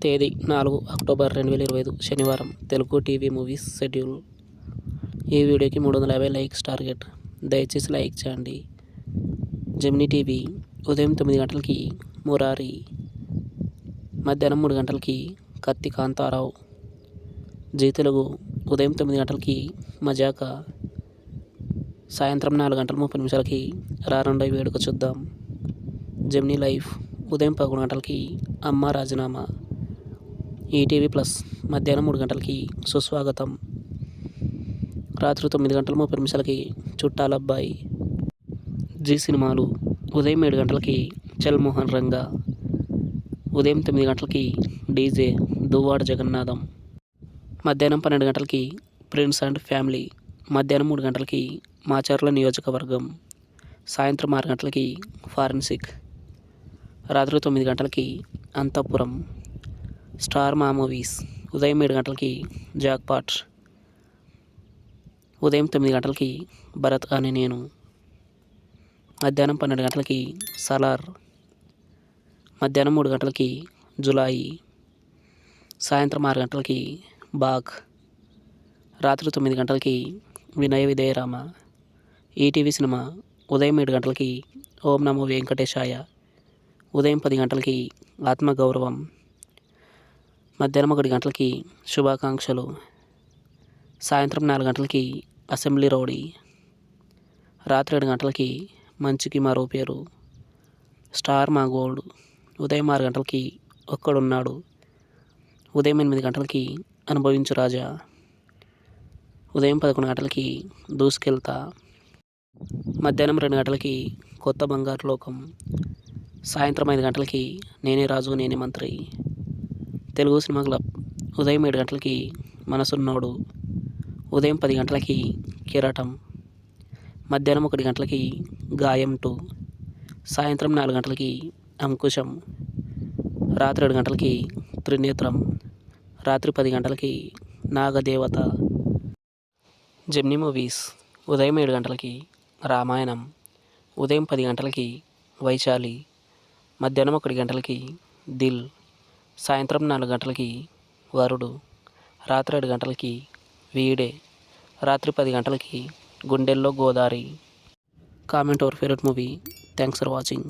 తేదీ 4 అక్టోబర్ 2025 శనివారం. Telugu TV movies schedule. ఈ వీడియోకి 350 లైక్స్ టార్గెట్. దయచేసి లైక్ చేయండి. జెమినీ టీవీ ఉదయం 9 గంటలకి మురారి, మధ్యాహ్నం 3 గంటలకి కత్తి కాంతారావు. జీ తెలుగు ఉదయం 9 గంటలకి మజాకా, సాయంత్రం 4 గంటల 30 నిమిషాలకి రానుండే వేడుక చూద్దాం. జెమినీ లైఫ్ ఉదయం 11 గంటలకి అమ్మ రాజీనామా. ఈటీవీ ప్లస్ మధ్యాహ్నం 3 గంటలకి సుస్వాగతం. రాత్రి 9 గంటల 30 నిమిషాలకి చుట్టాలబ్బాయి. జీ సినిమాలు ఉదయం 7 గంటలకి చల్ మోహన్ రంగా, ఉదయం 9 గంటలకి డీజే దువ్వాడ జగన్నాథం. మధ్యాహ్నం 12 గంటలకి ప్రిన్స్ అండ్ ఫ్యామిలీ. మధ్యాహ్నం 3 గంటలకి మాచర్ల నియోజకవర్గం. సాయంత్రం 6 గంటలకి ఫారెన్సిక్. రాత్రి 9 గంటలకి అంతఃపురం. స్టార్ మా మూవీస్ ఉదయం 7 గంటలకి జాక్పాట్. ఉదయం 9 గంటలకి భరత్ అని నేను. మధ్యాహ్నం 12 గంటలకి సలార్. మధ్యాహ్నం 3 గంటలకి జులాయి. సాయంత్రం 6 గంటలకి బాగ్. రాత్రి 9 గంటలకి వినయ విధేయరామ. ఈటీవీ సినిమా ఉదయం 7 గంటలకి ఓం నమో వెంకటేశాయ. ఉదయం 10 గంటలకి ఆత్మగౌరవం. మధ్యాహ్నం 1 గంటలకి శుభాకాంక్షలు. సాయంత్రం 4 గంటలకి అసెంబ్లీ రౌడీ. రాత్రి 7 గంటలకి మంచికి మరో పేరు. స్టార్ మా గోల్డ్ ఉదయం 6 గంటలకి ఒక్కడున్నాడు. ఉదయం 8 గంటలకి అనుభవించు రాజా. ఉదయం 11 గంటలకి దూసుకెళ్తా. మధ్యాహ్నం 2 గంటలకి కొత్త బంగారు లోకం. సాయంత్రం 5 గంటలకి నేనే రాజు నేనే మంత్రి. తెలుగు సినిమా క్లబ్ ఉదయం 7 గంటలకి మనసున్నోడు. ఉదయం 10 గంటలకి కిరాటం. మధ్యాహ్నం 1 గంటలకి గాయం 2. సాయంత్రం 4 గంటలకి అంకుశం. రాత్రి 7 గంటలకి త్రినేత్రం. రాత్రి 10 గంటలకి నాగదేవత. జెమినీ మూవీస్ ఉదయం 7 గంటలకి రామాయణం. ఉదయం 10 గంటలకి వైశాలి. మధ్యాహ్నం 1 గంటలకి దిల్. సాయంత్రం 4 గంటలకి వరుడు. రాత్రి 7 గంటలకి వీడే. రాత్రి 10 గంటలకి గుండెల్లో Godari. Comment your favourite movie. Thanks for watching.